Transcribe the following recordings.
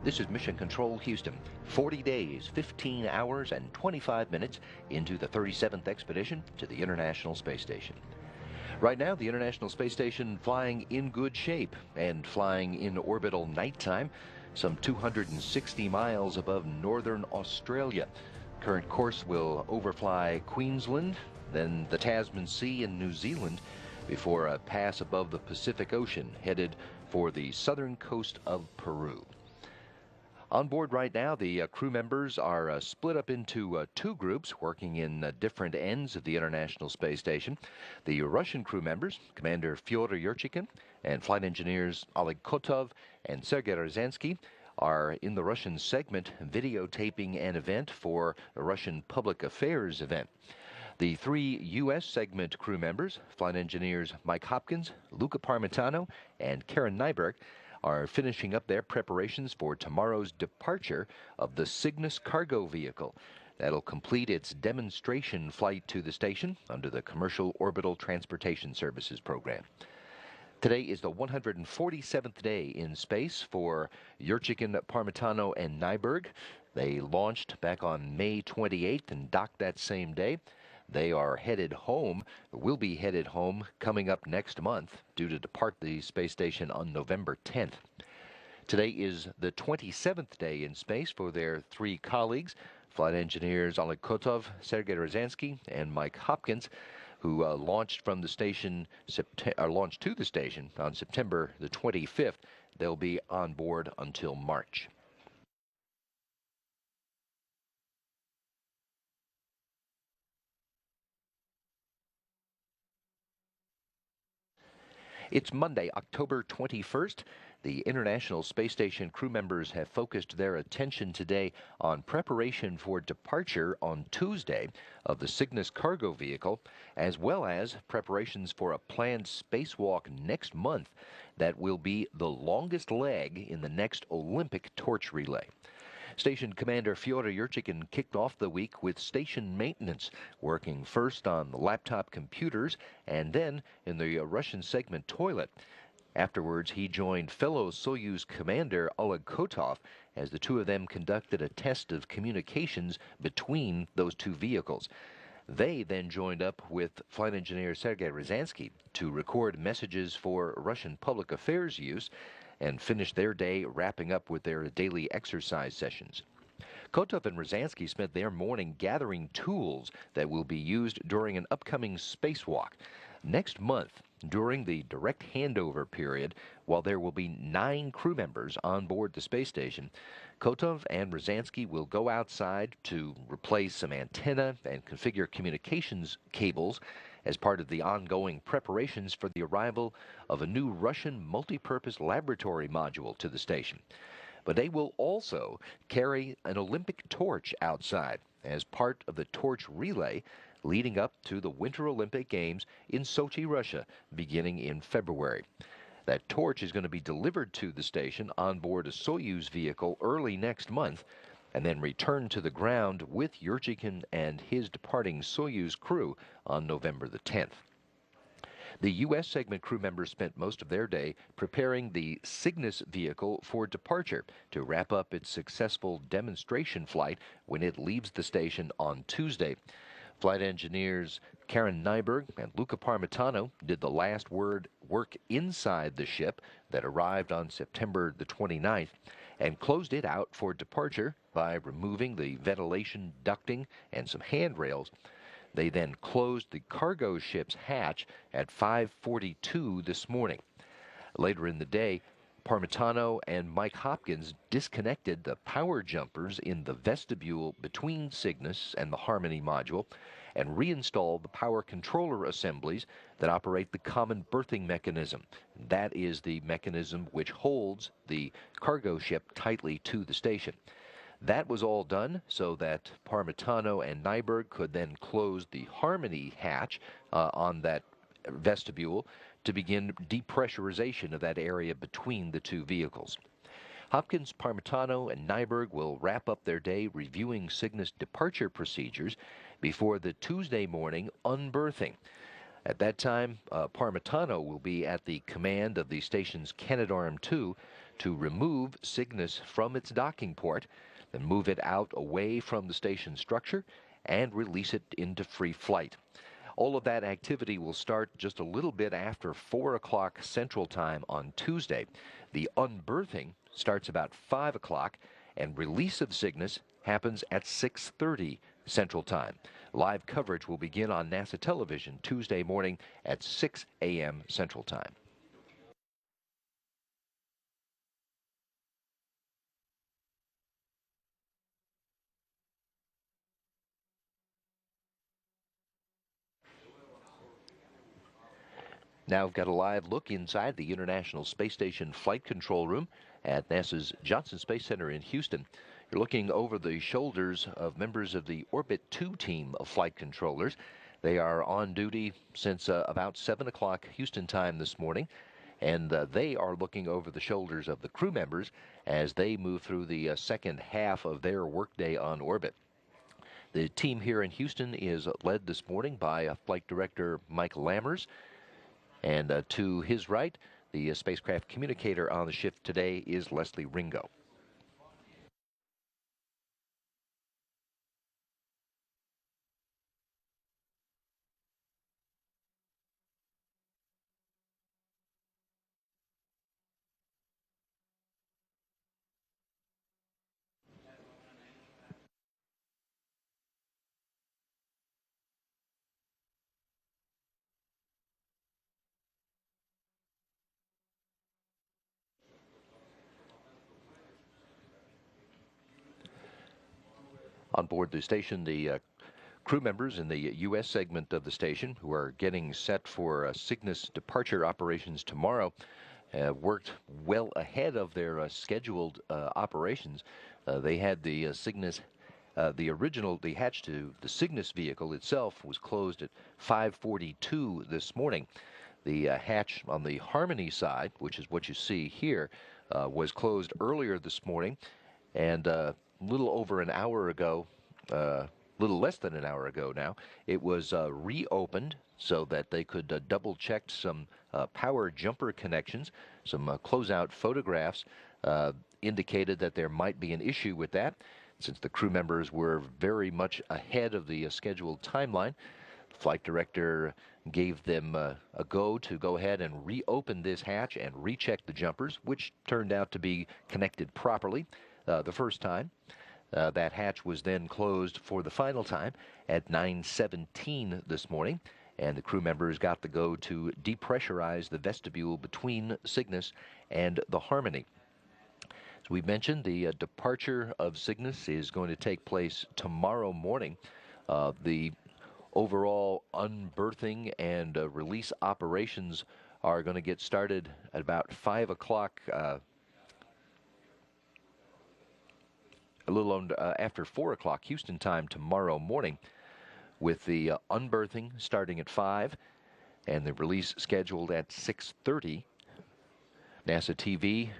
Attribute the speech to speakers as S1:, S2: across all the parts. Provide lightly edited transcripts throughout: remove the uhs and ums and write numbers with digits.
S1: This is Mission Control Houston. 40 days, 15 hours, and 25 minutes into the 37th expedition to the International Space Station. Right now, the International Space Station flying in good shape and flying in orbital nighttime, some 260 miles above northern Australia. Current course will overfly Queensland, then the Tasman Sea in New Zealand, before a pass above the Pacific Ocean, headed for the southern coast of Peru. On board right now, the crew members are split up into two groups working in different ends of the International Space Station. The Russian crew members, Commander Fyodor Yurchikhin and flight engineers Oleg Kotov and Sergei Ryazanskiy, are in the Russian segment videotaping an event for a Russian public affairs event. The three U.S. segment crew members, flight engineers Mike Hopkins, Luca Parmitano, and Karen Nyberg, are finishing up their preparations for tomorrow's departure of the Cygnus cargo vehicle. That'll complete its demonstration flight to the station under the Commercial Orbital Transportation Services program. Today is the 147th day in space for Yurchikhin, Parmitano, and Nyberg. They launched back on May 28th and docked that same day. They are headed home, will be headed home coming up next month, due to depart the space station on November 10th. Today is the 27th day in space for their three colleagues, flight engineers Oleg Kotov, Sergei Ryazanskiy, and Mike Hopkins, who launched to the station on September the 25th. They'll be on board until March. It's Monday, October 21st. The International Space Station crew members have focused their attention today on preparation for departure on Tuesday of the Cygnus cargo vehicle, as well as preparations for a planned spacewalk next month that will be the longest leg in the next Olympic torch relay. Station Commander Fyodor Yurchikhin kicked off the week with station maintenance, working first on the laptop computers and then in the Russian segment toilet. Afterwards, he joined fellow Soyuz commander Oleg Kotov as the two of them conducted a test of communications between those two vehicles. They then joined up with flight engineer Sergei Ryazanskiy to record messages for Russian public affairs use and finished their day wrapping up with their daily exercise sessions. Kotov and Ryazanskiy spent their morning gathering tools that will be used during an upcoming spacewalk. Next month, during the direct handover period, while there will be 9 crew members on board the space station, Kotov and Ryazanskiy will go outside to replace some antenna and configure communications cables as part of the ongoing preparations for the arrival of a new Russian multipurpose laboratory module to the station. But they will also carry an Olympic torch outside as part of the torch relay leading up to the Winter Olympic Games in Sochi, Russia, beginning in February. That torch is going to be delivered to the station on board a Soyuz vehicle early next month, and then return to the ground with Yurchikhin and his departing Soyuz crew on November the 10th. The U.S. segment crew members spent most of their day preparing the Cygnus vehicle for departure to wrap up its successful demonstration flight when it leaves the station on Tuesday. Flight engineers Karen Nyberg and Luca Parmitano did the last work inside the ship that arrived on September the 29th and closed it out for departure by removing the ventilation ducting and some handrails. They then closed the cargo ship's hatch at 5:42 this morning. Later in the day, Parmitano and Mike Hopkins disconnected the power jumpers in the vestibule between Cygnus and the Harmony module and reinstalled the power controller assemblies that operate the common berthing mechanism. That is the mechanism which holds the cargo ship tightly to the station. That was all done so that Parmitano and Nyberg could then close the Harmony hatch on that vestibule to begin depressurization of that area between the two vehicles. Hopkins, Parmitano, and Nyberg will wrap up their day reviewing Cygnus departure procedures before the Tuesday morning unberthing. At that time, Parmitano will be at the command of the station's Canadarm2 to remove Cygnus from its docking port, then move it out away from the station structure and release it into free flight. All of that activity will start just a little bit after 4 o'clock Central Time on Tuesday. The unberthing starts about 5 o'clock, and release of Cygnus happens at 6:30 Central Time. Live coverage will begin on NASA television Tuesday morning at 6 a.m. Central Time. Now we've got a live look inside the International Space Station Flight Control Room at NASA's Johnson Space Center in Houston. You're looking over the shoulders of members of the Orbit 2 team of flight controllers. They are on duty since about 7 o'clock Houston time this morning, and they are looking over the shoulders of the crew members as they move through the second half of their workday on orbit. The team here in Houston is led this morning by Flight Director Mike Lammers, and to his right, the spacecraft communicator on the shift today is Leslie Ringo. On board the station, the crew members in the U.S. segment of the station who are getting set for Cygnus departure operations tomorrow worked well ahead of their scheduled operations. They had the Cygnus, the hatch to the Cygnus vehicle itself was closed at 5:42 this morning. The hatch on the Harmony side, which is what you see here, was closed earlier this morning, and little over an hour ago, little less than an hour ago now, it was reopened so that they could double check some power jumper connections. Some closeout photographs indicated that there might be an issue with that, since the crew members were very much ahead of the scheduled timeline. The flight director gave them a go to go ahead and reopen this hatch and recheck the jumpers, which turned out to be connected properly the first time. That hatch was then closed for the final time at 9:17 this morning, and the crew members got the go to depressurize the vestibule between Cygnus and the Harmony. As we mentioned, the departure of Cygnus is going to take place tomorrow morning. The overall unberthing and release operations are going to get started at about 5 o'clock, a little after 4 o'clock Houston time tomorrow morning, with the unberthing starting at 5 and the release scheduled at 6:30. NASA TV,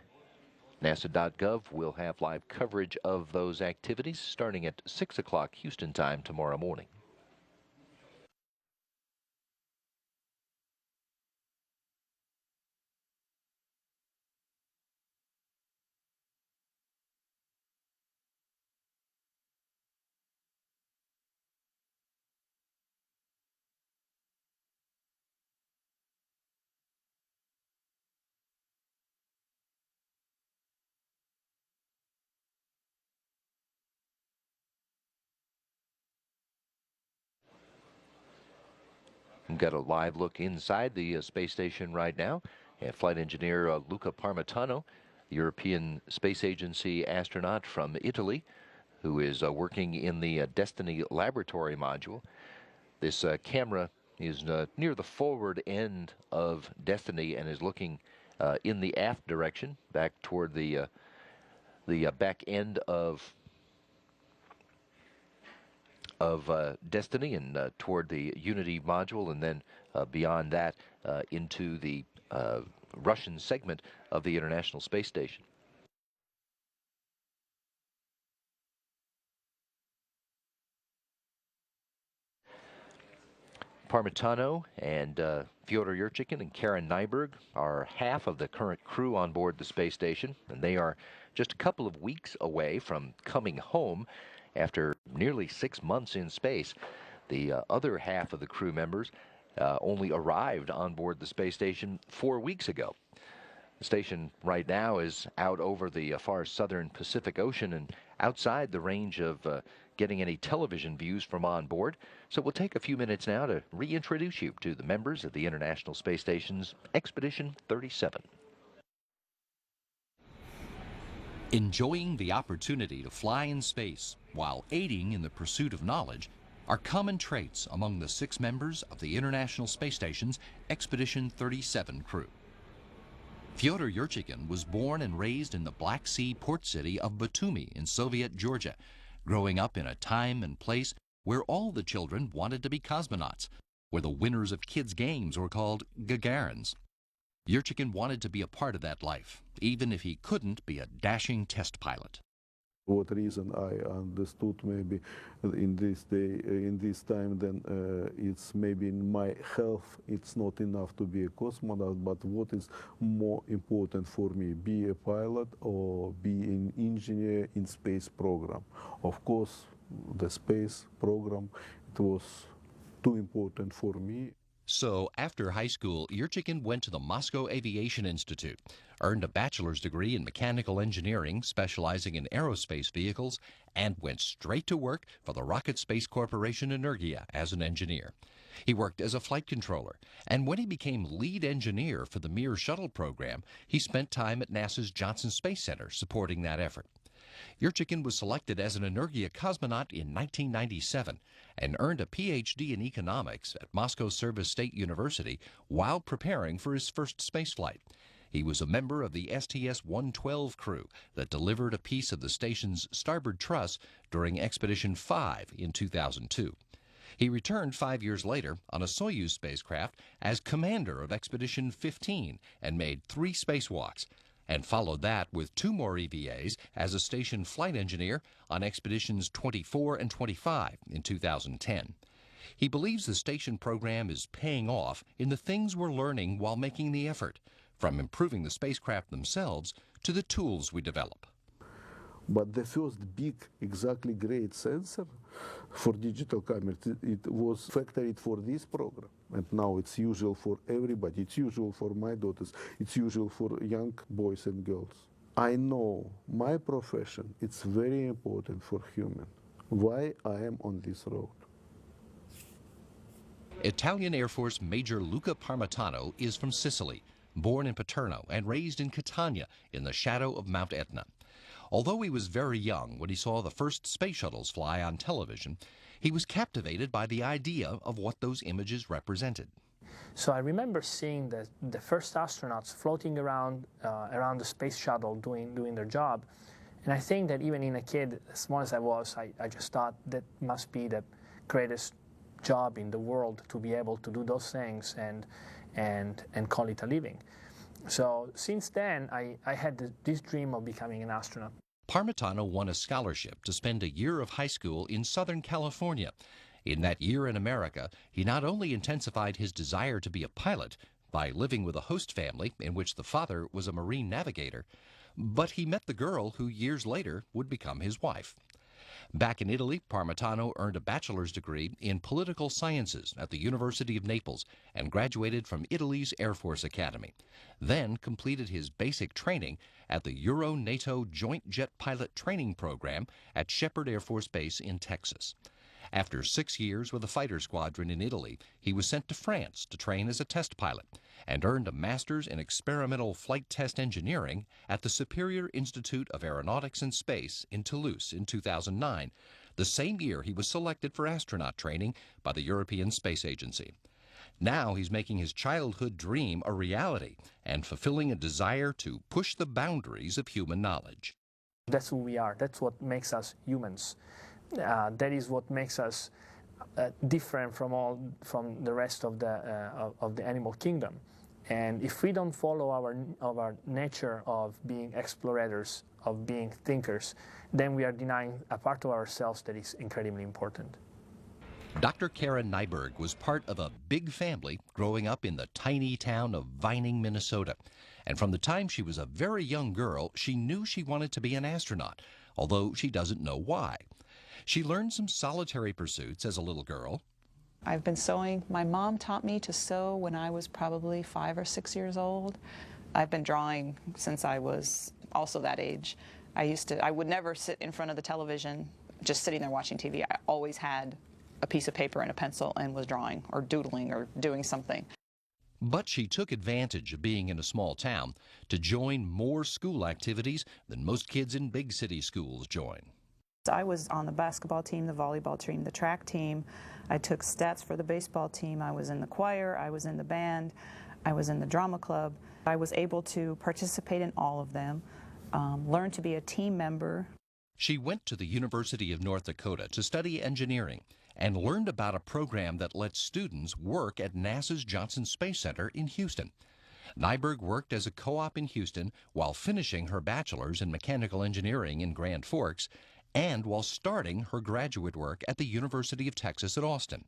S1: NASA.gov will have live coverage of those activities starting at 6 o'clock Houston time tomorrow morning. We've got a live look inside the space station right now. And flight engineer Luca Parmitano, European Space Agency astronaut from Italy, who is working in the Destiny laboratory module. This camera is near the forward end of Destiny and is looking in the aft direction, back toward the back end of Destiny and toward the Unity module, and then beyond that into the Russian segment of the International Space Station. Parmitano and Fyodor Yurchikhin and Karen Nyberg are half of the current crew on board the space station, and they are just a couple of weeks away from coming home after nearly 6 months in space. The other half of the crew members only arrived on board the space station 4 weeks ago. The station right now is out over the far southern Pacific Ocean and outside the range of getting any television views from on board. So we'll take a few minutes now to reintroduce you to the members of the International Space Station's Expedition 37.
S2: Enjoying the opportunity to fly in space while aiding in the pursuit of knowledge are common traits among the 6 members of the International Space Station's Expedition 37 crew. Fyodor Yurchikhin was born and raised in the Black Sea port city of Batumi in Soviet Georgia, growing up in a time and place where all the children wanted to be cosmonauts, where the winners of kids' games were called Gagarins. Yurchikhin wanted to be a part of that life, even if he couldn't be a dashing test pilot.
S3: What reason I understood maybe in this time, then it's maybe in my health, it's not enough to be a cosmonaut, but what is more important for me, be a pilot or be an engineer in space program? Of course, the space program, it was too important for me.
S2: So after high school, Yurchikhin went to the Moscow Aviation Institute, earned a bachelor's degree in mechanical engineering, specializing in aerospace vehicles, and went straight to work for the Rocket Space Corporation Energia as an engineer. He worked as a flight controller, and when he became lead engineer for the Mir shuttle program, he spent time at NASA's Johnson Space Center supporting that effort. Yurchikhin was selected as an Energia cosmonaut in 1997 and earned a PhD in economics at Moscow Service State University while preparing for his first spaceflight. He was a member of the STS-112 crew that delivered a piece of the station's starboard truss during Expedition 5 in 2002. He returned 5 years later on a Soyuz spacecraft as commander of Expedition 15 and made 3 spacewalks, and followed that with 2 more EVAs as a station flight engineer on Expeditions 24 and 25 in 2010. He believes the station program is paying off in the things we're learning while making the effort, from improving the spacecraft themselves to the tools we develop.
S3: But the first big, exactly great sensor for digital cameras, it was factored for this program. And now it's usual for everybody. It's usual for my daughters. It's usual for young boys and girls. I know my profession, it's very important for human. Why I am on this road.
S2: Italian Air Force Major Luca Parmitano is from Sicily, born in Paterno and raised in Catania in the shadow of Mount Etna. Although he was very young when he saw the first space shuttles fly on television, he was captivated by the idea of what those images represented.
S4: So I remember seeing the first astronauts floating around the space shuttle doing their job. And I think that even in a kid, as small as I was, I just thought that must be the greatest job in the world to be able to do those things and call it a living. So since then, I had this dream of becoming an astronaut.
S2: Parmitano won a scholarship to spend a year of high school in Southern California. In that year in America, he not only intensified his desire to be a pilot by living with a host family in which the father was a marine navigator, but he met the girl who years later would become his wife. Back in Italy, Parmitano earned a bachelor's degree in political sciences at the University of Naples and graduated from Italy's Air Force Academy, then completed his basic training at the Euro-NATO Joint Jet Pilot Training Program at Sheppard Air Force Base in Texas. After 6 years with a fighter squadron in Italy, he was sent to France to train as a test pilot and earned a master's in experimental flight test engineering at the Superior Institute of Aeronautics and Space in Toulouse in 2009, the same year he was selected for astronaut training by the European Space Agency. Now he's making his childhood dream a reality and fulfilling a desire to push the boundaries of human knowledge.
S4: That's who we are. That's what makes us humans. That is what makes us different from the rest of the animal kingdom. And if we don't follow our nature of being explorators, of being thinkers, then we are denying a part of ourselves that is incredibly important.
S2: Dr. Karen Nyberg was part of a big family growing up in the tiny town of Vining, Minnesota. And from the time she was a very young girl, she knew she wanted to be an astronaut, although she doesn't know why. She learned some solitary pursuits as a little girl.
S5: I've been sewing. My mom taught me to sew when I was probably 5 or 6 years old. I've been drawing since I was also that age. I would never sit in front of the television just sitting there watching TV. I always had a piece of paper and a pencil and was drawing or doodling or doing something.
S2: But she took advantage of being in a small town to join more school activities than most kids in big city schools join.
S5: I was on the basketball team, the volleyball team, the track team. I took stats for the baseball team. I was in the choir. I was in the band. I was in the drama club. I was able to participate in all of them, learn to be a team member.
S2: She went to the University of North Dakota to study engineering and learned about a program that lets students work at NASA's Johnson Space Center in Houston. Nyberg worked as a co-op in Houston while finishing her bachelor's in mechanical engineering in Grand Forks and while starting her graduate work at the University of Texas at Austin.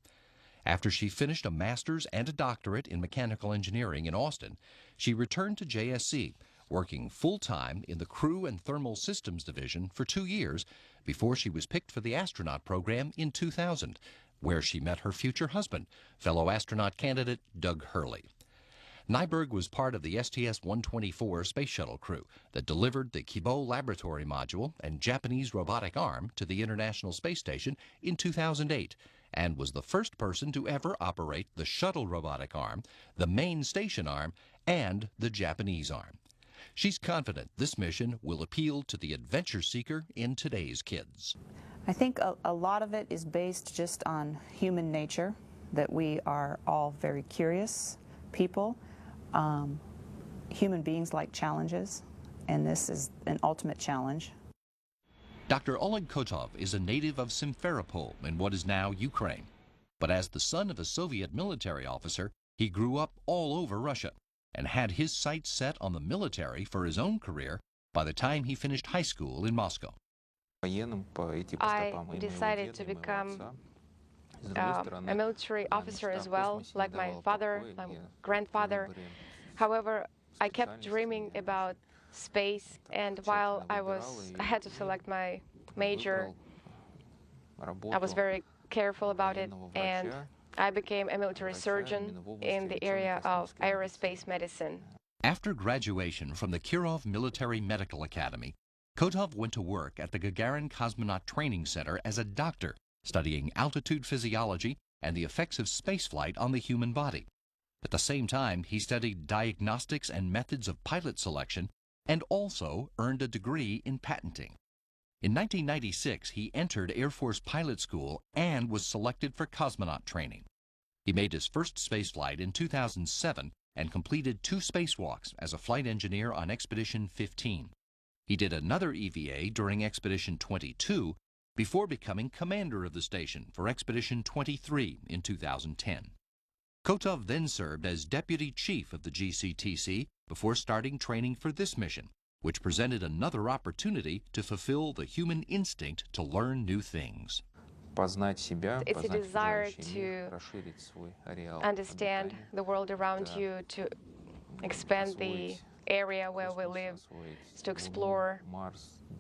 S2: After she finished a master's and a doctorate in mechanical engineering in Austin, she returned to JSC, working full-time in the Crew and Thermal Systems Division for 2 years before she was picked for the astronaut program in 2000, where she met her future husband, fellow astronaut candidate Doug Hurley. Nyberg was part of the STS-124 space shuttle crew that delivered the Kibo laboratory module and Japanese robotic arm to the International Space Station in 2008, and was the first person to ever operate the shuttle robotic arm, the main station arm, and the Japanese arm. She's confident this mission will appeal to the adventure seeker in today's kids.
S5: I think a lot of it is based just on human nature, that we are all very curious people. Human beings like challenges, and this is an ultimate challenge.
S2: Dr. Oleg Kotov is a native of Simferopol in what is now Ukraine. But as the son of a Soviet military officer, he grew up all over Russia and had his sights set on the military for his own career by the time he finished high school in Moscow.
S6: I decided to become a military officer as well, like my father, my grandfather. However, I kept dreaming about space, and while I had to select my major, I was very careful about it, and I became a military surgeon in the area of aerospace medicine.
S2: After graduation from the Kirov Military Medical Academy, Kotov went to work at the Gagarin Cosmonaut Training Center as a doctor, studying altitude physiology and the effects of spaceflight on the human body. At the same time, he studied diagnostics and methods of pilot selection and also earned a degree in patenting. In 1996, he entered Air Force Pilot School and was selected for cosmonaut training. He made his first spaceflight in 2007 and completed 2 spacewalks as a flight engineer on Expedition 15. He did another EVA during Expedition 22 before becoming commander of the station for Expedition 23 in 2010. Kotov then served as deputy chief of the GCTC before starting training for this mission, which presented another opportunity to fulfill the human instinct to learn new things.
S6: It's a desire to understand the world around you, to expand the area where we live, to explore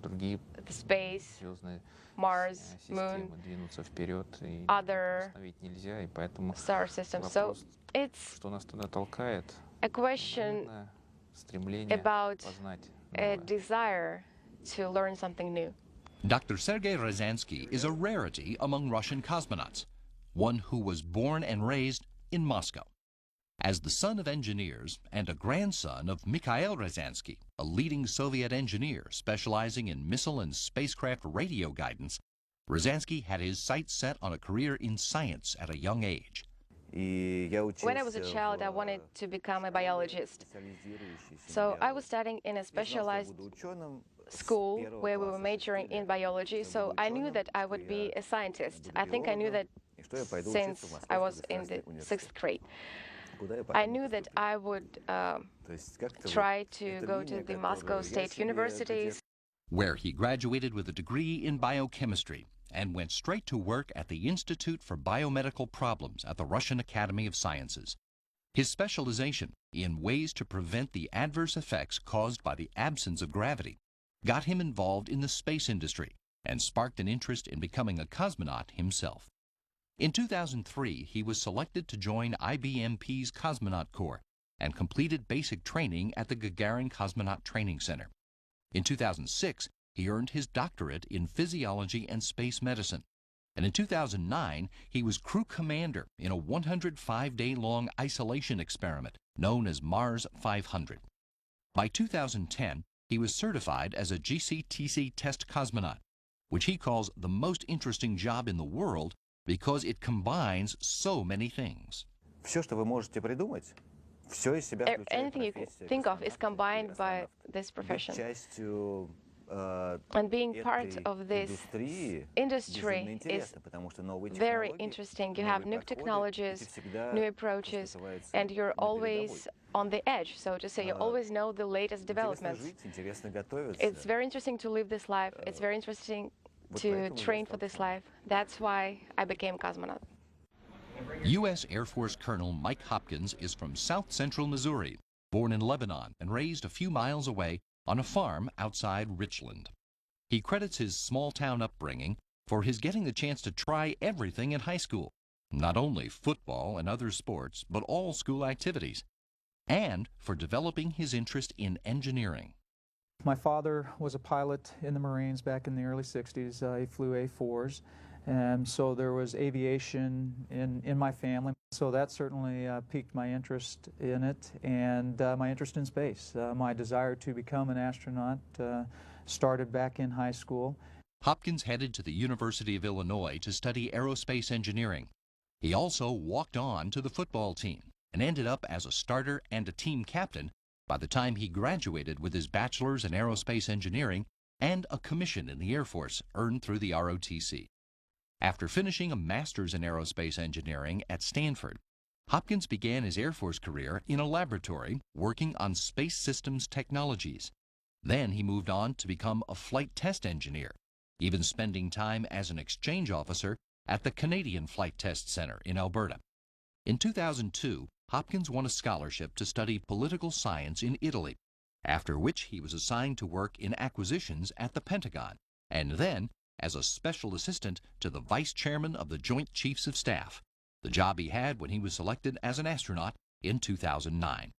S6: the space, Mars, Moon, other star systems. So it's a question about a desire to learn something new.
S2: Dr. Sergei Ryazanskiy is a rarity among Russian cosmonauts, one who was born and raised in Moscow. As the son of engineers and a grandson of Mikhail Ryazanskiy, a leading Soviet engineer specializing in missile and spacecraft radio guidance, Ryazanskiy had his sights set on a career in science at a young age.
S6: When I was a child, I wanted to become a biologist. So I was studying in a specialized school where we were majoring in biology, so I knew that I would be a scientist. I think I knew that since I was in the 6th grade. I knew that I would try to go to the Moscow State University,
S2: where he graduated with a degree in biochemistry and went straight to work at the Institute for Biomedical Problems at the Russian Academy of Sciences. His specialization in ways to prevent the adverse effects caused by the absence of gravity got him involved in the space industry and sparked an interest in becoming a cosmonaut himself. In 2003, he was selected to join IBMP's Cosmonaut Corps and completed basic training at the Gagarin Cosmonaut Training Center. In 2006, he earned his doctorate in physiology and space medicine. And in 2009, he was crew commander in a 105-day-long isolation experiment known as Mars 500. By 2010, he was certified as a GCTC test cosmonaut, which he calls the most interesting job in the world because it combines so many things.
S6: Anything you could think of is combined by this profession. And being part of this industry is very interesting. You have new technologies, new approaches, and you're always on the edge, so to say. You always know the latest developments. It's very interesting to live this life. It's very interesting to train for this life. That's why I became cosmonaut.
S2: U.S. Air Force Colonel Mike Hopkins is from South Central Missouri, born in Lebanon and raised a few miles away on a farm outside Richland. He credits his small-town upbringing for his getting the chance to try everything in high school, not only football and other sports, but all school activities, and for developing his interest in engineering.
S7: My father was a pilot in the Marines back in the early 60s. He flew A-4s, and so there was aviation in my family. So that certainly piqued my interest in it and my interest in space. My desire to become an astronaut started back in high school.
S2: Hopkins headed to the University of Illinois to study aerospace engineering. He also walked on to the football team and ended up as a starter and a team captain by the time he graduated with his bachelor's in aerospace engineering and a commission in the Air Force earned through the ROTC. After finishing a master's in aerospace engineering at Stanford, Hopkins began his Air Force career in a laboratory working on space systems technologies. Then he moved on to become a flight test engineer, even spending time as an exchange officer at the Canadian Flight Test Center in Alberta. In 2002, Hopkins won a scholarship to study political science in Italy, after which he was assigned to work in acquisitions at the Pentagon, and then as a special assistant to the Vice Chairman of the Joint Chiefs of Staff, the job he had when he was selected as an astronaut in 2009.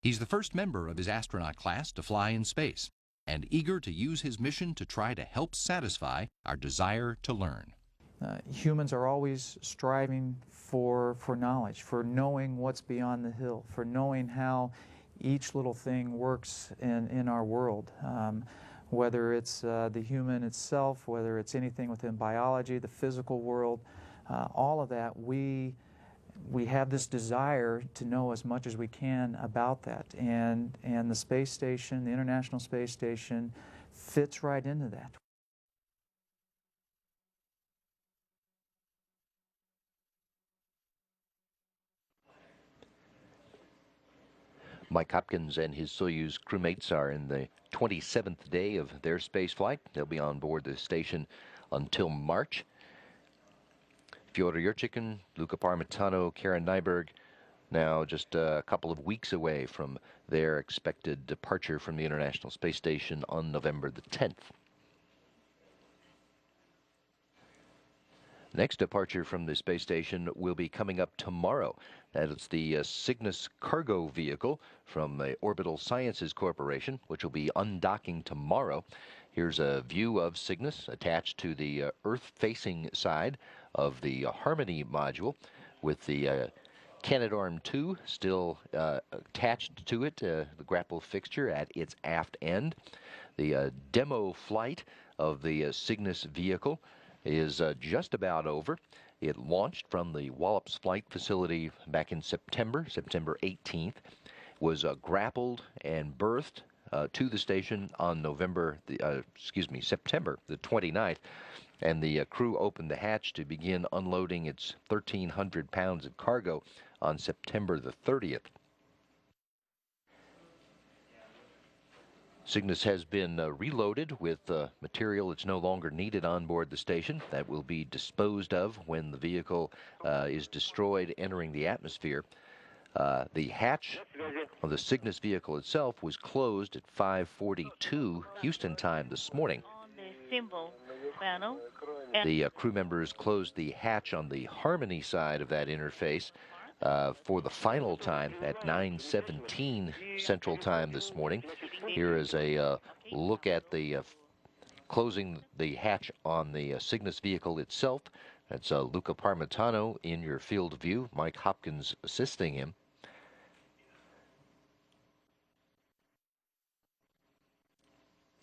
S2: He's the first member of his astronaut class to fly in space, and eager to use his mission to try to help satisfy our desire to learn.
S7: Humans are always striving for knowledge, for knowing what's beyond the hill, for knowing how each little thing works in our world. Whether it's the human itself, whether it's anything within biology, the physical world, all of that, we have this desire to know as much as we can about that. And the space station, the International Space Station, fits right into that.
S1: Mike Hopkins and his Soyuz crewmates are in the 27th day of their space flight. They'll be on board the station until March. Fyodor Yurchikhin, Luca Parmitano, Karen Nyberg, now just a couple of weeks away from their expected departure from the International Space Station on November the 10th. Next departure from the space station will be coming up tomorrow. That is the Cygnus cargo vehicle from the Orbital Sciences Corporation, which will be undocking tomorrow. Here's a view of Cygnus attached to the Earth-facing side of the Harmony module, with the Canadarm2 still attached to it, the grapple fixture at its aft end. The demo flight of the Cygnus vehicle is just about over. It launched from the Wallops Flight Facility back in September 18th, was grappled and berthed to the station on September the 29th, and the crew opened the hatch to begin unloading its 1,300 pounds of cargo on September the 30th. Cygnus has been reloaded with material that's no longer needed on board the station. That will be disposed of when the vehicle is destroyed entering the atmosphere. The hatch of the Cygnus vehicle itself was closed at 5:42 Houston time this morning. The crew members closed the hatch on the Harmony side of that interface for the final time at 9:17 Central Time this morning. Here is a look at the closing the hatch on the Cygnus vehicle itself. That's Luca Parmitano in your field of view, Mike Hopkins assisting him.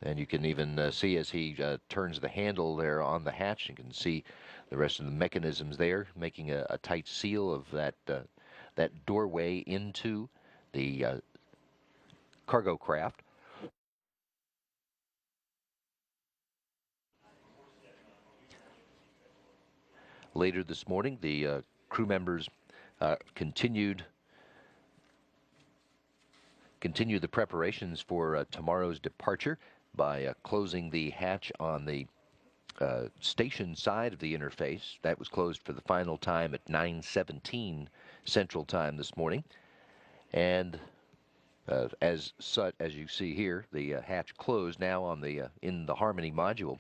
S1: And you can even see as he turns the handle there on the hatch, you can see the rest of the mechanisms there, making a tight seal of that doorway into the cargo craft. Later this morning, the crew members continue the preparations for tomorrow's departure by closing the hatch on the station side of the interface. That was closed for the final time at 9:17 Central Time this morning. And as you see here, the hatch closed now on the in the Harmony module.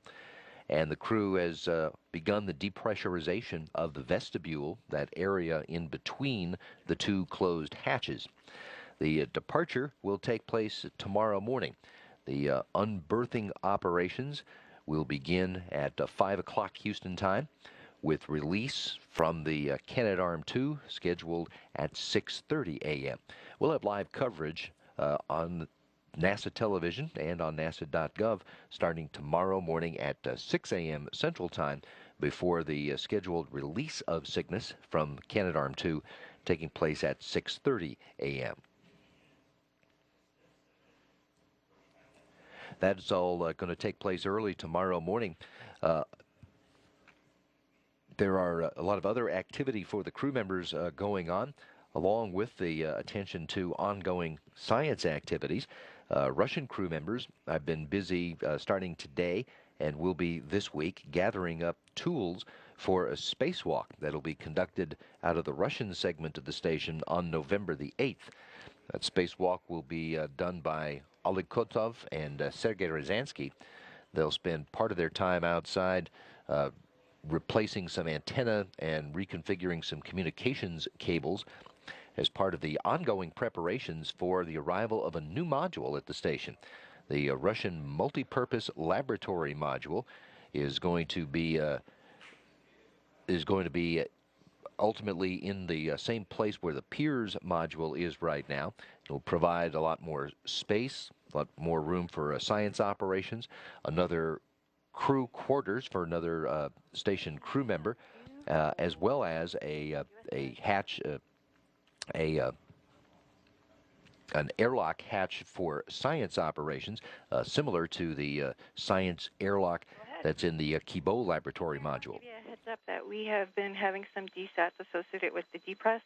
S1: And the crew has begun the depressurization of the vestibule, that area in between the two closed hatches. The departure will take place tomorrow morning. The unberthing operations will begin at 5 o'clock Houston time, with release from the Canadarm2 scheduled at 6:30 a.m. We'll have live coverage on NASA television and on nasa.gov starting tomorrow morning at 6 a.m. Central Time before the scheduled release of Cygnus from Canadarm2 taking place at 6:30 a.m. That's all going to take place early tomorrow morning. There are a lot of other activity for the crew members going on, along with the attention to ongoing science activities. Russian crew members have been busy starting today and will be this week gathering up tools for a spacewalk that'll be conducted out of the Russian segment of the station on November the 8th. That spacewalk will be done by Oleg Kotov and Sergei Ryazanskiy. They'll spend part of their time outside replacing some antenna and reconfiguring some communications cables as part of the ongoing preparations for the arrival of a new module at the station. The Russian multi-purpose laboratory module is going to be ultimately in the same place where the Pirs module is right now. It will provide a lot more space, a lot more room for science operations, another crew quarters for another station crew member, as well as a hatch, an airlock hatch for science operations, similar to the science airlock that's in the Kibo laboratory module.
S8: I'll give you a heads up that we have been having some DSATs associated with the depress.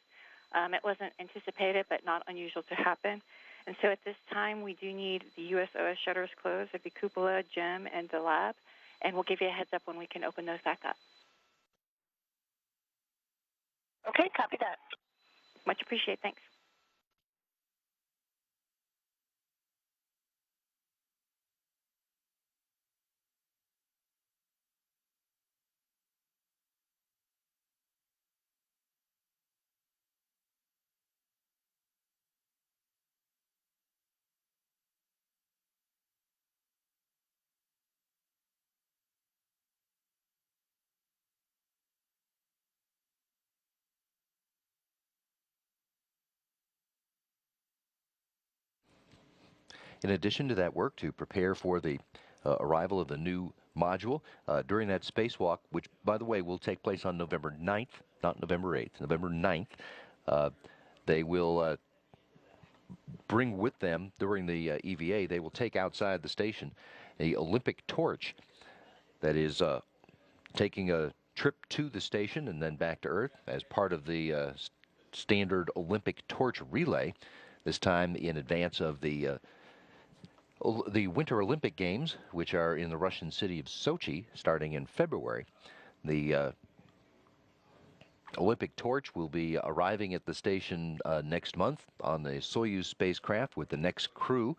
S8: It wasn't anticipated, but not unusual to happen. And so at this time, we do need the USOS shutters closed at the cupola, gem, and the lab. And we'll give you a heads up when we can open those back up.
S9: Okay, copy that.
S8: Much appreciated. Thanks.
S1: In addition to that work to prepare for the arrival of the new module, during that spacewalk, which, by the way, will take place on November 9th, not November 8th, November 9th, they will bring with them, during the EVA, they will take outside the station a Olympic torch that is taking a trip to the station and then back to Earth as part of the standard Olympic torch relay, this time in advance of the The Winter Olympic Games, which are in the Russian city of Sochi, starting in February. The Olympic torch will be arriving at the station next month on the Soyuz spacecraft with the next crew.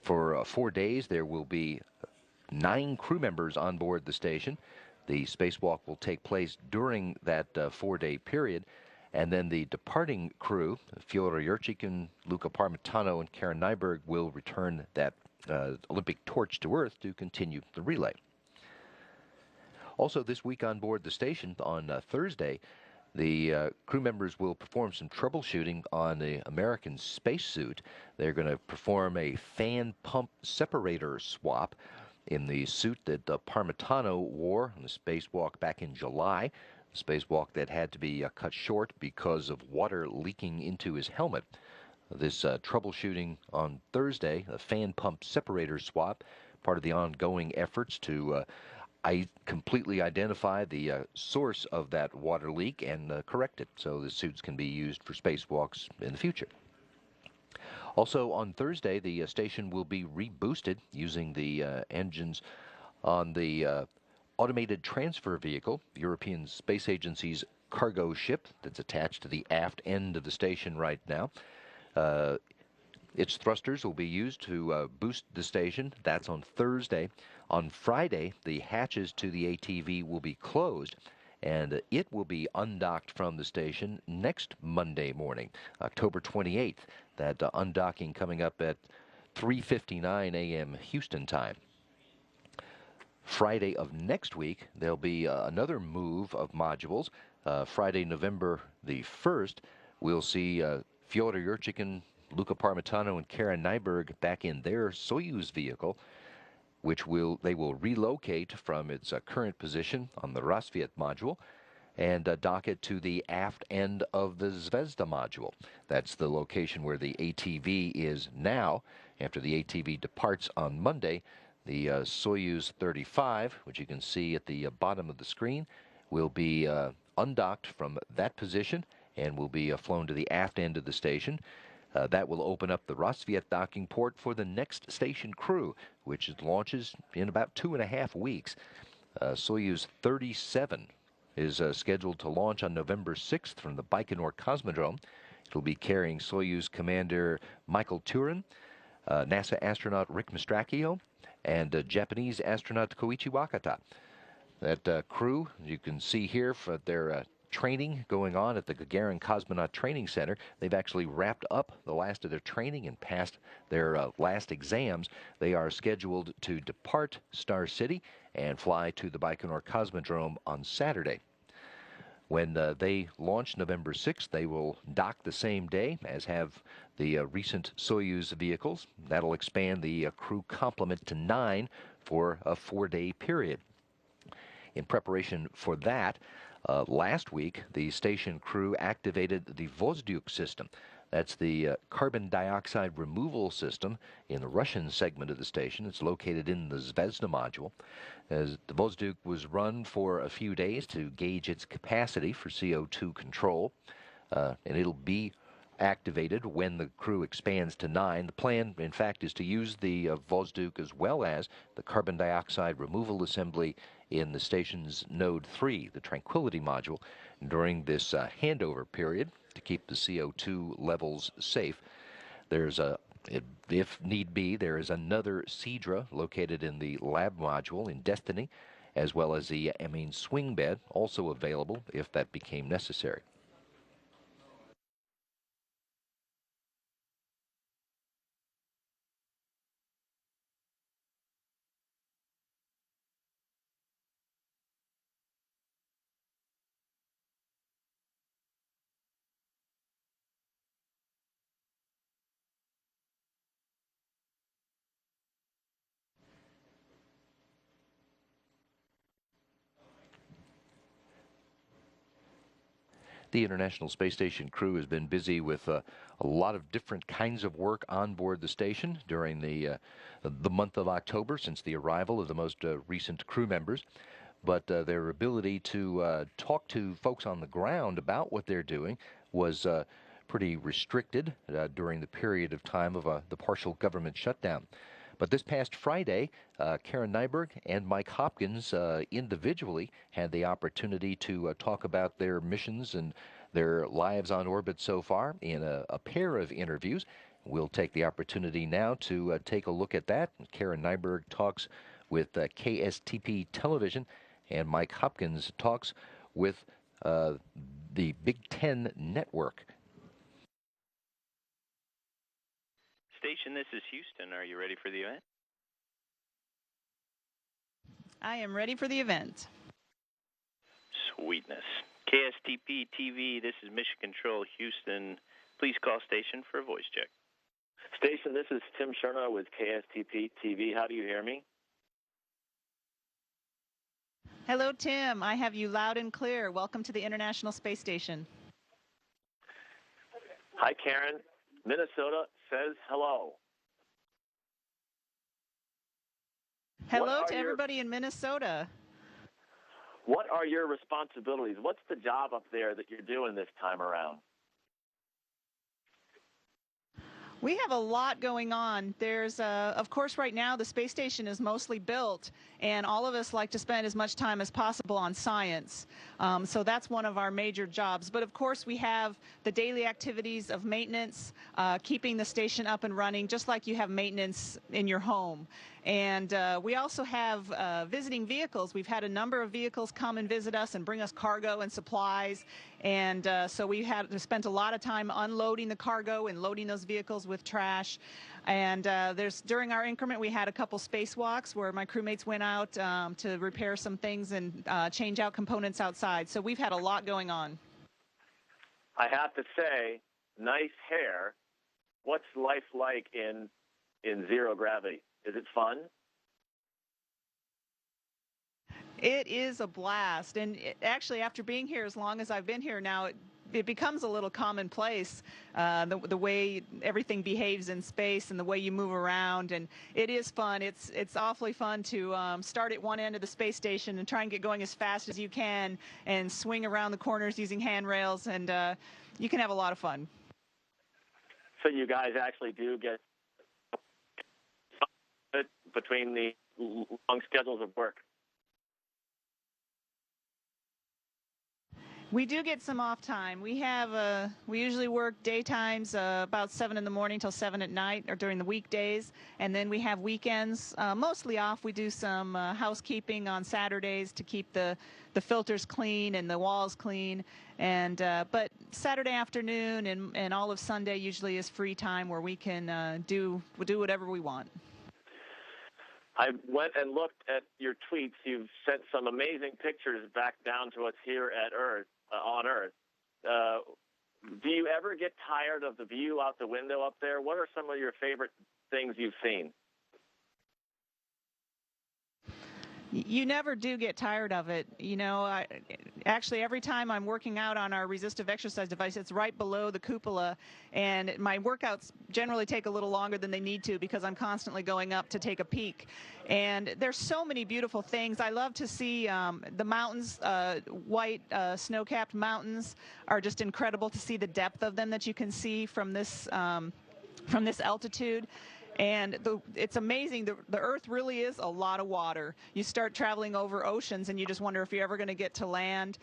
S1: For 4 days, there will be 9 crew members on board the station. The spacewalk will take place during that 4-day period. And then the departing crew, Fyodor Yurchikhin, Luca Parmitano, and Karen Nyberg, will return that Olympic torch to Earth to continue the relay. Also this week on board the station on Thursday, the crew members will perform some troubleshooting on the American spacesuit. They're going to perform a fan pump separator swap in the suit that Parmitano wore on the spacewalk back in July. Spacewalk that had to be cut short because of water leaking into his helmet. This troubleshooting on Thursday, a fan pump separator swap, part of the ongoing efforts to completely identify the source of that water leak and correct it so the suits can be used for spacewalks in the future. Also on Thursday, the station will be reboosted using the engines on the automated transfer vehicle, the European Space Agency's cargo ship that's attached to the aft end of the station right now. Its thrusters will be used to boost the station. That's on Thursday. On Friday, the hatches to the ATV will be closed, and it will be undocked from the station next Monday morning, October 28th. That undocking coming up at 3:59 a.m. Houston time. Friday of next week, there'll be another move of modules. Friday, November the 1st, we'll see Fyodor Yurchikhin, Luca Parmitano, and Karen Nyberg back in their Soyuz vehicle, which they will relocate from its current position on the Rassvet module and dock it to the aft end of the Zvezda module. That's the location where the ATV is now. After the ATV departs on Monday, the Soyuz 35, which you can see at the bottom of the screen, will be undocked from that position and will be flown to the aft end of the station. That will open up the Rassvet docking port for the next station crew, which launches in about 2.5 weeks. Soyuz 37 is scheduled to launch on November 6th from the Baikonur Cosmodrome. It'll be carrying Soyuz Commander Michael Turin, NASA astronaut Rick Mastracchio, and Japanese astronaut Koichi Wakata. That crew, you can see here for their training going on at the Gagarin Cosmonaut Training Center. They've actually wrapped up the last of their training and passed their last exams. They are scheduled to depart Star City and fly to the Baikonur Cosmodrome on Saturday. When they launch November 6th, they will dock the same day, as have the recent Soyuz vehicles. That'll expand the crew complement to 9 for a 4-day period. In preparation for that, last week, the station crew activated the Vozduk system. That's the carbon dioxide removal system in the Russian segment of the station. It's located in the Zvezda module. As the Vozduk was run for a few days to gauge its capacity for CO2 control, and it'll be activated when the crew expands to 9. The plan, in fact, is to use the Vozduk as well as the carbon dioxide removal assembly in the station's Node 3, the Tranquility module, during this handover period to keep the CO2 levels safe. There's if need be, there is another Seadra located in the lab module in Destiny, as well as the amine swing bed, also available if that became necessary. The International Space Station crew has been busy with a lot of different kinds of work on board the station during the month of October since the arrival of the most recent crew members. But their ability to talk to folks on the ground about what they're doing was pretty restricted during the period of time of the partial government shutdown. But this past Friday, Karen Nyberg and Mike Hopkins individually had the opportunity to talk about their missions and their lives on orbit so far in a pair of interviews. We'll take the opportunity now to take a look at that. Karen Nyberg talks with KSTP Television, and Mike Hopkins talks with the Big Ten Network.
S10: Station, this is Houston. Are you ready for the event?
S11: I am ready for the event.
S10: Sweetness. KSTP TV, this is Mission Control Houston. Please call station for a voice check.
S12: Station, this is Tim Sherna with KSTP TV. How do you hear me?
S11: Hello, Tim. I have you loud and clear. Welcome to the International Space Station.
S12: Hi, Karen. Minnesota says hello.
S11: Hello to everybody in Minnesota.
S12: What are your responsibilities? What's the job up there that you're doing this time around?
S11: We have a lot going on. There's, of course, right now the space station is mostly built, and all of us like to spend as much time as possible on science. So that's one of our major jobs. But of course, we have the daily activities of maintenance, keeping the station up and running, just like you have maintenance in your home. And we also have visiting vehicles. We've had a number of vehicles come and visit us and bring us cargo and supplies. And so we had spent a lot of time unloading the cargo and loading those vehicles with trash. And during our increment, we had a couple spacewalks where my crewmates went out to repair some things and change out components outside. So we've had a lot going on.
S12: I have to say, nice hair. What's life like in zero gravity? Is it fun?
S11: It is a blast. And actually, after being here as long as I've been here now, it becomes a little commonplace, the way everything behaves in space and the way you move around. And it is fun. It's awfully fun to start at one end of the space station and try and get going as fast as you can and swing around the corners using handrails. And you can have a lot of fun.
S12: So you guys actually do get between the long schedules of work?
S11: We do get some off time. We usually work daytimes about 7 in the morning till 7 at night, or during the weekdays, and then we have weekends mostly off. We do some housekeeping on Saturdays to keep the filters clean and the walls clean. And but Saturday afternoon and all of Sunday usually is free time where we can do whatever we want.
S12: I went and looked at your tweets. You've sent some amazing pictures back down to us here at Earth, on Earth. Do you ever get tired of the view out the window up there? What are some of your favorite things you've seen?
S11: You never do get tired of it. You know, actually, every time I'm working out on our resistive exercise device, it's right below the cupola, and my workouts generally take a little longer than they need to because I'm constantly going up to take a peek. And there's so many beautiful things. I love to see the mountains, white snow-capped mountains are just incredible to see the depth of them that you can see from this altitude. And it's amazing. The Earth really is a lot of water. You start traveling over oceans, and you just wonder if you're ever going to get to land.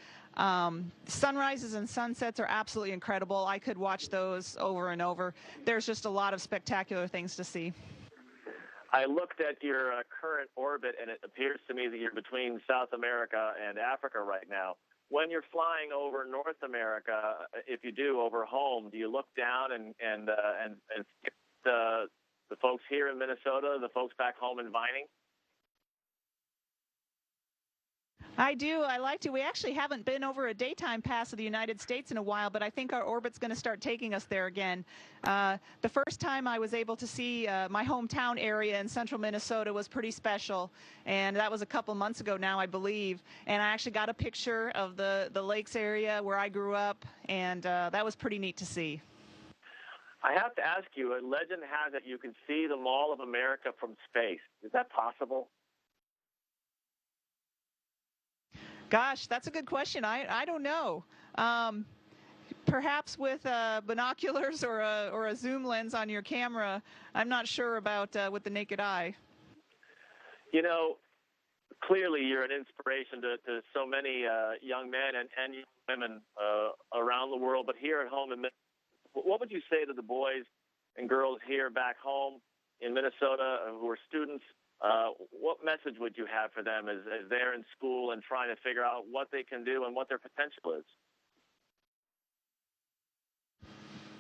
S11: Sunrises and sunsets are absolutely incredible. I could watch those over and over. There's just a lot of spectacular things to see.
S12: I looked at your current orbit, and it appears to me that you're between South America and Africa right now. When you're flying over North America, if you do, over home, do you look down and the folks here in Minnesota, the folks back home in Vining?
S11: I do. I like to. We actually haven't been over a daytime pass of the United States in a while, but I think our orbit's going to start taking us there again. The first time I was able to see my hometown area in central Minnesota was pretty special, and that was a couple months ago now, I believe. And I actually got a picture of the lakes area where I grew up, and that was pretty neat to see.
S12: I have to ask you, a legend has it you can see the Mall of America from space. Is that possible?
S11: Gosh, that's a good question. I don't know. perhaps with binoculars or a zoom lens on your camera. I'm not sure about with the naked eye.
S12: You know, clearly you're an inspiration to so many young men and women around the world, but here at home in Minnesota, what would you say to the boys and girls here back home in Minnesota who are students? What message would you have for them as they're in school and trying to figure out what they can do and what their potential is?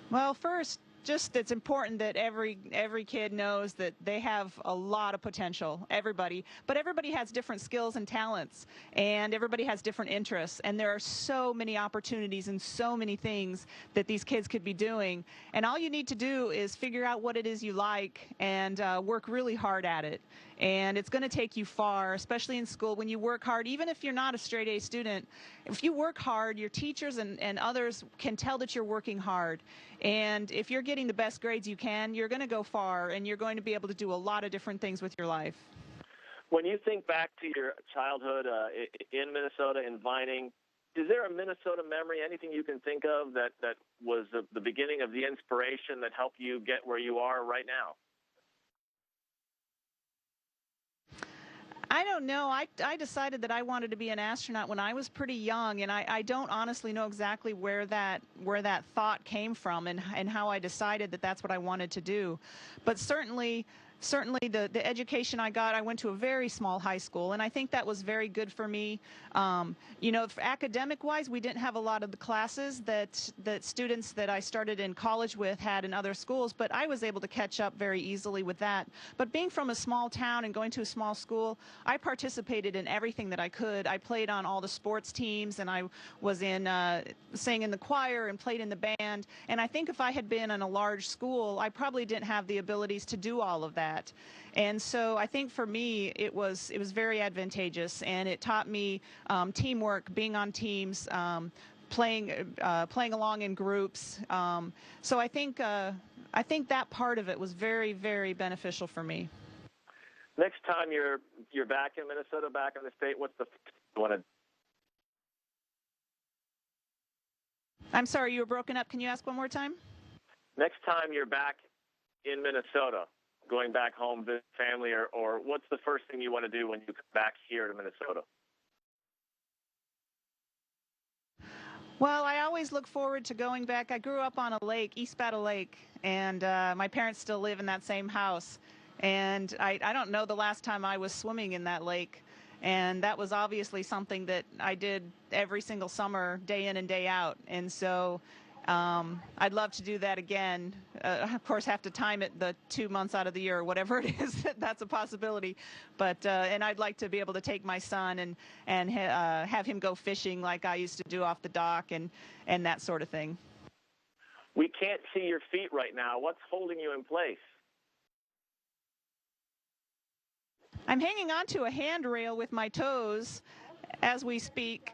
S11: Well, first, just it's important that every kid knows that they have a lot of potential, everybody, but everybody has different skills and talents, and everybody has different interests, and there are so many opportunities and so many things that these kids could be doing, and all you need to do is figure out what it is you like and work really hard at it. And it's going to take you far, especially in school. When you work hard, even if you're not a straight A student, if you work hard, your teachers and others can tell that you're working hard. And if you're getting the best grades you can, you're going to go far, and you're going to be able to do a lot of different things with your life.
S12: When you think back to your childhood in Minnesota, in Vining, is there a Minnesota memory, anything you can think of that was the beginning of the inspiration that helped you get where you are right now?
S11: I don't know. I decided that I wanted to be an astronaut when I was pretty young, and I don't honestly know exactly where that thought came from and how I decided that that's what I wanted to do. But certainly the education I got, I went to a very small high school, and I think that was very good for me. You know, academic-wise, we didn't have a lot of the classes that students that I started in college with had in other schools, but I was able to catch up very easily with that. But being from a small town and going to a small school, I participated in everything that I could. I played on all the sports teams, and I was sang in the choir and played in the band. And I think if I had been in a large school, I probably didn't have the abilities to do all of that. And so I think for me it was very advantageous, and it taught me teamwork, being on teams, playing along in groups. So I think that part of it was very, very beneficial for me.
S12: Next time you're back in Minnesota, back in the state, what's the you want to?
S11: I'm sorry, you were broken up. Can you ask one more time?
S12: Next time you're back in Minnesota, going back home, visit family, or what's the first thing you want to do when you come back here to Minnesota?
S11: Well, I always look forward to going back. I grew up on a lake, East Battle Lake, and my parents still live in that same house. And I don't know the last time I was swimming in that lake. And that was obviously something that I did every single summer, day in and day out. And so I'd love to do that again. Of course, have to time it the 2 months out of the year or whatever it is. That's a possibility. But and I'd like to be able to take my son and have him go fishing like I used to do off the dock and that sort of thing.
S12: We can't see your feet right now. What's holding you in place?
S11: I'm hanging onto a handrail with my toes as we speak.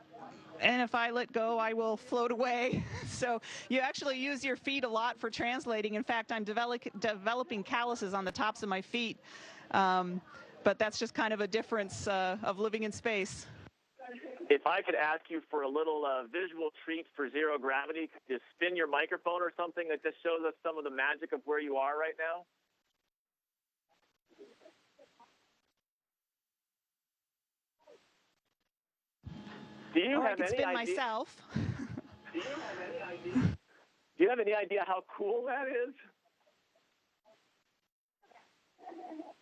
S11: And if I let go, I will float away. So you actually use your feet a lot for translating. In fact, I'm developing calluses on the tops of my feet. But that's just kind of a difference of living in space.
S12: If I could ask you for a little visual treat for zero gravity, could you spin your microphone or something that just shows us some of the magic of where you are right now? Do you have any idea?
S11: Myself.
S12: Do you have any idea how cool that is?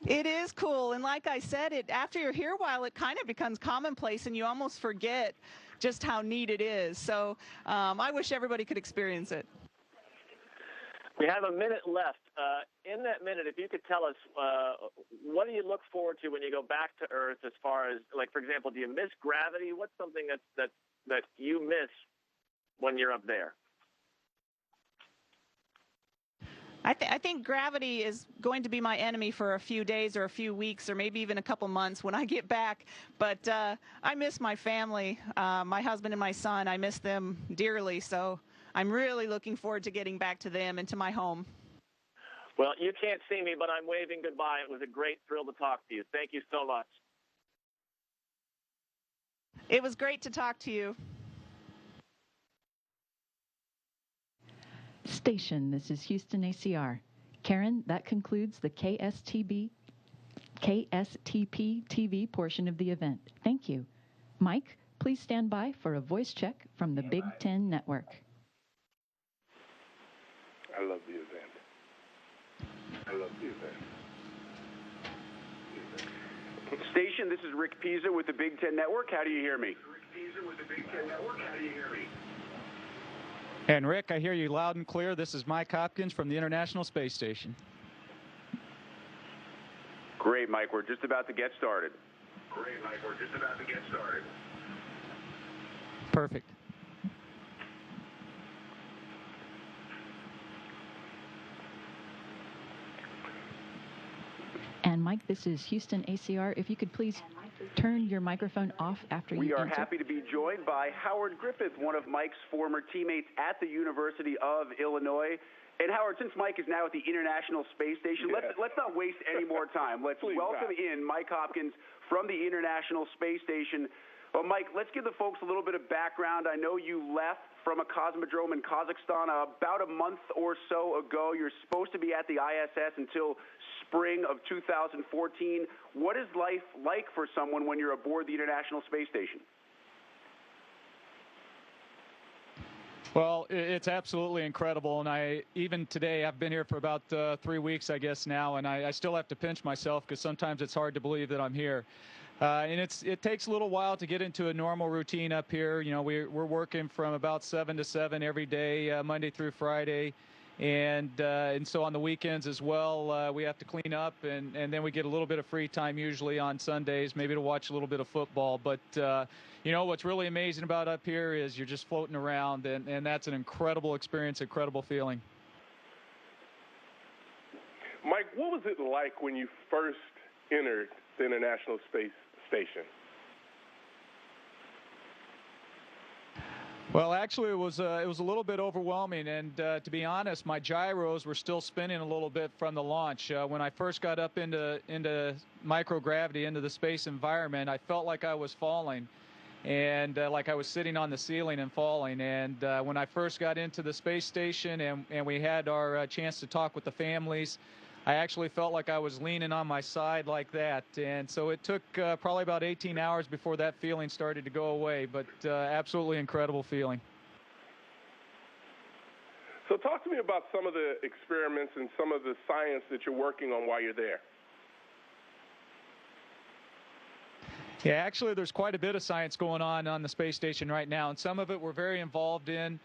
S11: It is cool, and like I said, after you're here a while, it kind of becomes commonplace, and you almost forget just how neat it is. So I wish everybody could experience it.
S12: We have a minute left. In that minute, if you could tell us, what do you look forward to when you go back to Earth as far as, like, for example, do you miss gravity? What's something that you miss when you're up there?
S11: I think gravity is going to be my enemy for a few days or a few weeks or maybe even a couple months when I get back. But I miss my family, my husband and my son. I miss them dearly. So I'm really looking forward to getting back to them and to my home.
S12: Well, you can't see me, but I'm waving goodbye. It was a great thrill to talk to you. Thank you so much.
S11: It was great to talk to you.
S13: Station, this is Houston ACR. Karen, that concludes the KSTP TV portion of the event. Thank you. Mike, please stand by for a voice check from the Big Ten Network.
S14: I love the event. I love the event.
S15: Station, this is Rick Pisa with the Big Ten Network. How do you hear me?
S14: Rick Pisa with the Big Ten Network. How do you hear me?
S7: And Rick, I hear you loud and clear. This is Mike Hopkins from the International Space Station.
S15: Great, Mike. We're just about to get started.
S14: Great, Mike. We're just about to get started.
S7: Perfect.
S13: And Mike, this is Houston ACR. If you could please turn your microphone off after you answer.
S15: We are happy to be joined by Howard Griffith, one of Mike's former teammates at the University of Illinois. And Howard, since Mike is now at the International Space Station, let's not waste any more time. Let's welcome in Mike Hopkins from the International Space Station. Well, Mike, let's give the folks a little bit of background. I know you left from a cosmodrome in Kazakhstan about a month or so ago. You're supposed to be at the ISS until spring of 2014. What is life like for someone when you're aboard the International Space Station?
S7: Well, it's absolutely incredible, and even today, I've been here for about 3 weeks, I guess, now, and I still have to pinch myself because sometimes it's hard to believe that I'm here. And it takes a little while to get into a normal routine up here. You know, we're working from about 7 to 7 every day, Monday through Friday, and so on the weekends as well, we have to clean up, and then we get a little bit of free time usually on Sundays, maybe to watch a little bit of football. But you know, what's really amazing about up here is you're just floating around, and that's an incredible experience, incredible feeling.
S14: Mike, what was it like when you first entered the International Space Station?
S7: Well, actually, it was a little bit overwhelming, and to be honest, my gyros were still spinning a little bit from the launch. When I first got up into microgravity, into the space environment, I felt like I was falling, and like I was sitting on the ceiling and falling. And when I first got into the space station and we had our chance to talk with the families, I actually felt like I was leaning on my side like that. And so it took probably about 18 hours before that feeling started to go away, but absolutely incredible feeling.
S14: So talk to me about some of the experiments and some of the science that you're working on while you're there.
S7: Yeah, actually, there's quite a bit of science going on the space station right now, and some of it we're very involved in.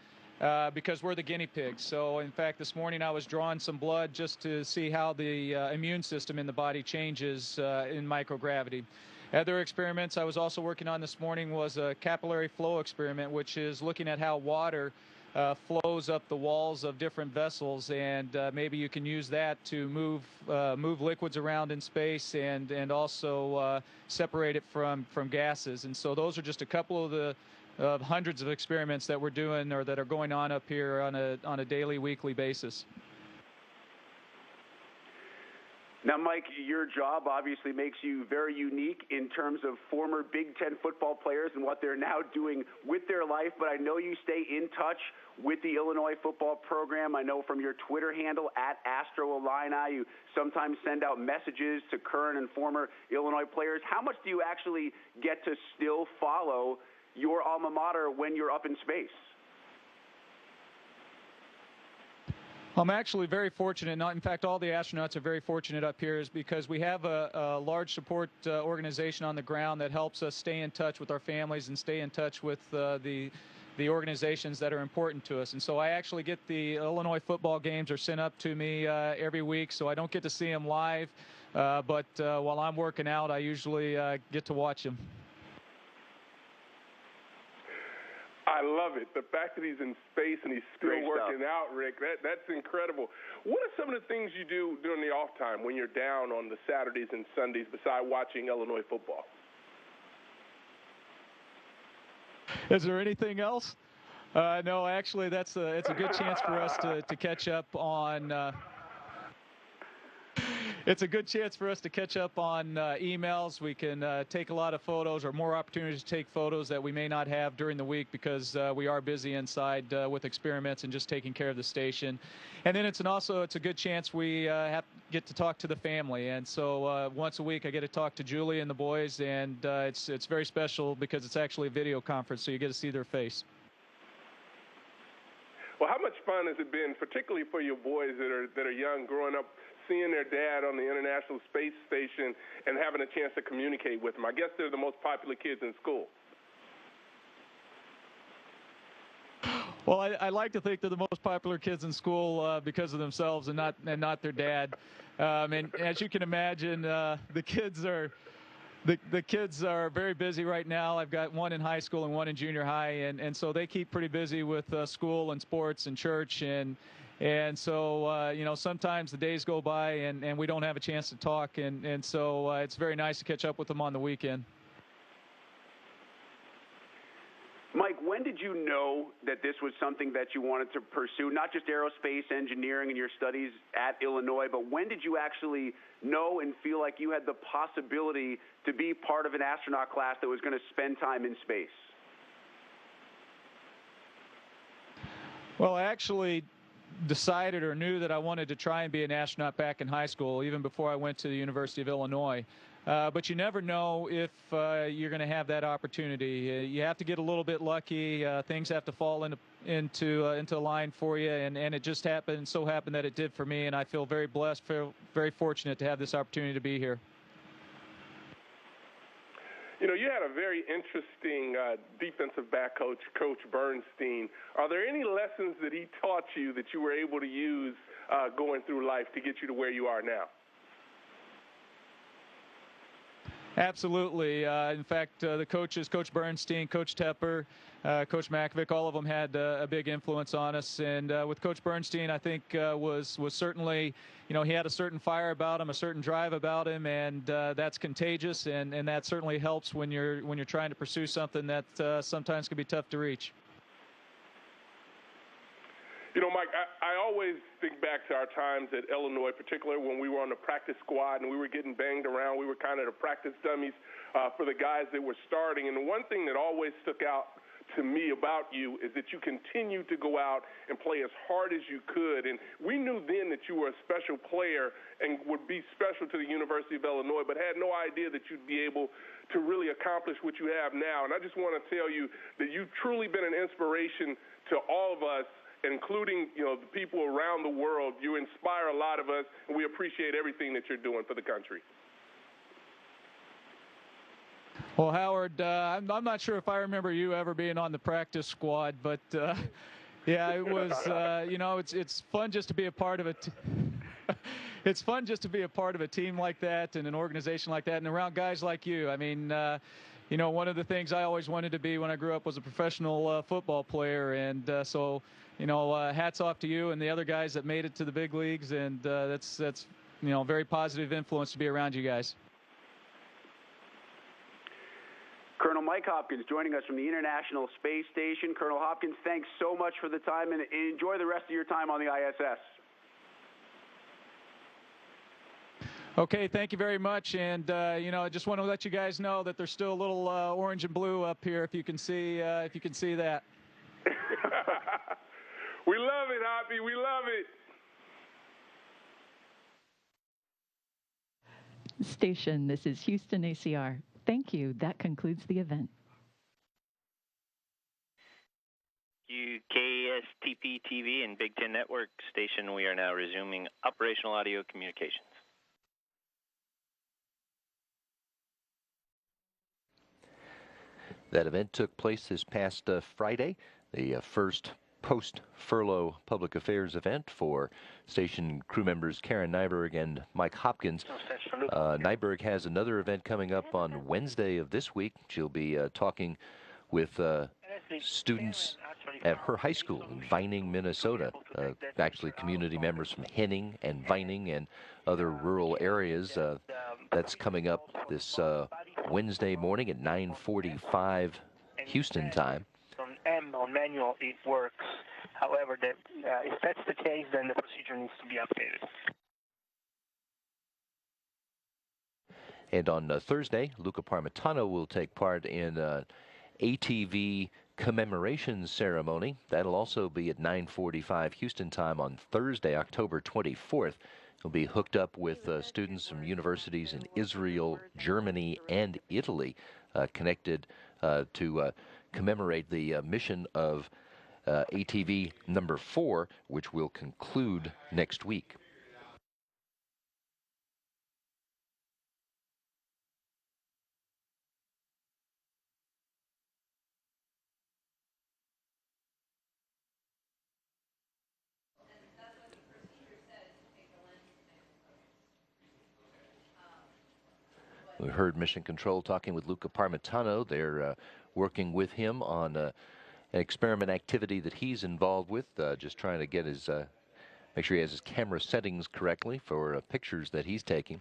S7: Because we're the guinea pigs. So, in fact, this morning I was drawing some blood just to see how the immune system in the body changes in microgravity. Other experiments I was also working on this morning was a capillary flow experiment, which is looking at how water flows up the walls of different vessels, and maybe you can use that to move liquids around in space and also separate it from gases. And so those are just a couple of the hundreds of experiments that we're doing or that are going on up here on a daily, weekly basis.
S15: Now, Mike, your job obviously makes you very unique in terms of former Big Ten football players and what they're now doing with their life, but I know you stay in touch with the Illinois football program. I know from your Twitter handle, @AstroIllini, you sometimes send out messages to current and former Illinois players. How much do you actually get to still follow your alma mater when you're up in space?
S7: I'm actually very fortunate. In fact, all the astronauts are very fortunate up here, is because we have a large support organization on the ground that helps us stay in touch with our families and stay in touch with the organizations that are important to us. And so I actually get the Illinois football games are sent up to me every week, so I don't get to see them live. But while I'm working out, I usually get to watch them.
S14: I love it. The fact that he's in space and he's still working out, Rick, that's incredible. What are some of the things you do during the off time when you're down on the Saturdays and Sundays besides watching Illinois football?
S7: Is there anything else? No, actually, it's a good chance for us to catch up on it's a good chance for us to catch up on emails. We can take a lot of photos, or more opportunities to take photos that we may not have during the week because we are busy inside with experiments and just taking care of the station. And then it's a good chance we get to talk to the family. And so once a week I get to talk to Julie and the boys, and it's very special because it's actually a video conference, so you get to see their face.
S14: Well, how much fun has it been, particularly for your boys that are young, growing up, seeing their dad on the International Space Station and having a chance to communicate with them? I guess they're the most popular kids in school.
S7: Well, I like to think they're the most popular kids in school because of themselves and not their dad. And as you can imagine, the kids are very busy right now. I've got one in high school and one in junior high, and so they keep pretty busy with school and sports and church, and so sometimes the days go by and we don't have a chance to talk, and so it's very nice to catch up with them on the weekend.
S15: Mike, when did you know that this was something that you wanted to pursue, not just aerospace engineering and your studies at Illinois, but when did you actually know and feel like you had the possibility to be part of an astronaut class that was going to spend time in space?
S7: Well, I actually decided or knew that I wanted to try and be an astronaut back in high school, even before I went to the University of Illinois. But you never know if you're going to have that opportunity. You have to get a little bit lucky. Things have to fall into line for you, and it just happened that it did for me, and I feel very blessed, very fortunate to have this opportunity to be here.
S14: You know, you had a very interesting defensive back coach, Coach Bernstein. Are there any lessons that he taught you that you were able to use going through life to get you to where you are now?
S7: Absolutely. In fact, the coaches, Coach Bernstein, Coach Tepper, Coach Makovic, all of them had a big influence on us. And with Coach Bernstein, I think was certainly, he had a certain fire about him, a certain drive about him, and that's contagious. And that certainly helps when you're trying to pursue something that sometimes can be tough to reach.
S14: You know, Mike, I always think back to our times at Illinois, particularly when we were on the practice squad and we were getting banged around. We were kind of the practice dummies for the guys that were starting. And the one thing that always stuck out to me about you is that you continued to go out and play as hard as you could. And we knew then that you were a special player and would be special to the University of Illinois, but had no idea that you'd be able to really accomplish what you have now. And I just want to tell you that you've truly been an inspiration to all of us, including, the people around the world. You inspire a lot of us, and we appreciate everything that you're doing for the country.
S7: Well, Howard, I'm not sure if I remember you ever being on the practice squad, but yeah, it was, it's fun just to be a part of it. It's fun just to be a part of a team like that and an organization like that and around guys like you. I mean, one of the things I always wanted to be when I grew up was a professional football player, and so hats off to you and the other guys that made it to the big leagues, and that's very positive influence to be around you guys.
S15: Colonel Mike Hopkins joining us from the International Space Station. Colonel Hopkins, thanks so much for the time, and enjoy the rest of your time on the ISS.
S7: Okay, thank you very much, and I just want to let you guys know that there's still a little orange and blue up here, if you can see that.
S14: We love it, Hoppy. We love it.
S13: Station, this is Houston ACR. Thank you. That concludes the event.
S10: KSTP TV and Big Ten Network Station, we are now resuming operational audio communications.
S1: That event took place this past Friday, the first post-furlough public affairs event for station crew members Karen Nyberg and Mike Hopkins. Nyberg has another event coming up on Wednesday of this week. She'll be talking with students at her high school in Vining, Minnesota. Actually, community members from Henning and Vining and other rural areas. That's coming up this Wednesday morning at 9:45 Houston time.
S16: On manual, it works. However, if that's the case, then the procedure needs to be updated.
S1: And on Thursday, Luca Parmitano will take part in ATV commemoration ceremony. That'll also be at 9:45 Houston time on Thursday, October 24th. He'll be hooked up with students from universities in Israel, Germany, and Italy, connected to commemorate the mission of ATV number 4, which will conclude next week. We heard Mission Control talking with Luca Parmitano. They're working with him on an experiment activity that he's involved with, just trying to get his, make sure he has his camera settings correctly for pictures that he's taking.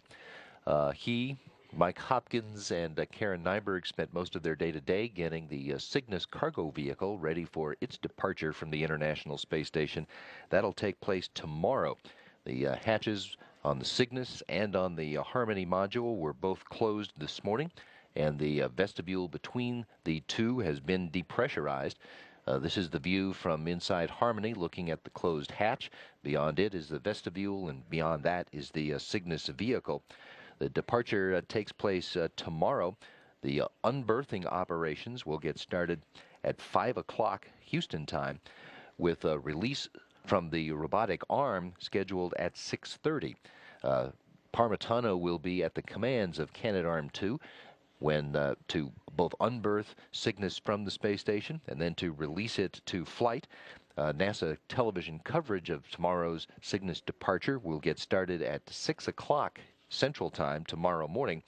S1: He, Mike Hopkins, and Karen Nyberg spent most of their day today getting the Cygnus cargo vehicle ready for its departure from the International Space Station. That'll take place tomorrow. The hatches on the Cygnus and on the Harmony module were both closed this morning, and the vestibule between the two has been depressurized. This is the view from inside Harmony looking at the closed hatch. Beyond it is the vestibule, and beyond that is the Cygnus vehicle. The departure takes place tomorrow. The unberthing operations will get started at 5 o'clock Houston time, with a release from the robotic arm scheduled at 6:30. Parmitano will be at the commands of Canadarm2 when to both unberth Cygnus from the space station and then to release it to flight. NASA television coverage of tomorrow's Cygnus departure will get started at 6 o'clock Central Time tomorrow morning,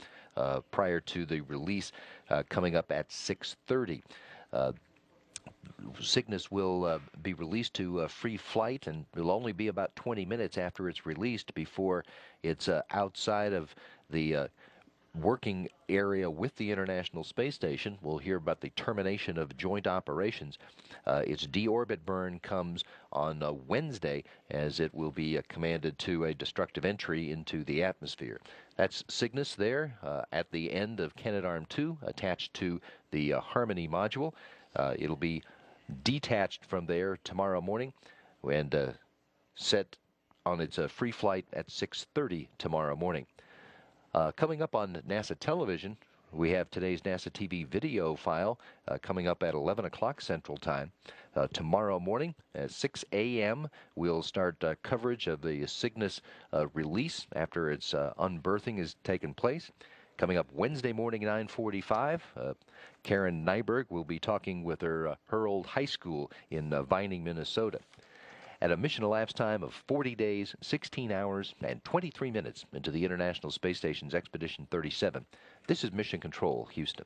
S1: prior to the release coming up at 6:30. Cygnus will be released to free flight, and it'll only be about 20 minutes after it's released before it's outside of the working area with the International Space Station. We'll hear about the termination of joint operations. Its deorbit burn comes on Wednesday, as it will be commanded to a destructive entry into the atmosphere. That's Cygnus there at the end of Canadarm2, attached to the Harmony module. It'll be detached from there tomorrow morning and set on its free flight at 6:30 tomorrow morning. Coming up on NASA television, we have today's NASA TV video file coming up at 11 o'clock Central Time. Tomorrow morning at 6 a.m., we'll start coverage of the Cygnus release after its unberthing has taken place. Coming up Wednesday morning, 9:45, Karen Nyberg will be talking with her old high school in Vining, Minnesota. At a mission elapsed time of 40 days, 16 hours, and 23 minutes into the International Space Station's Expedition 37, this is Mission Control, Houston.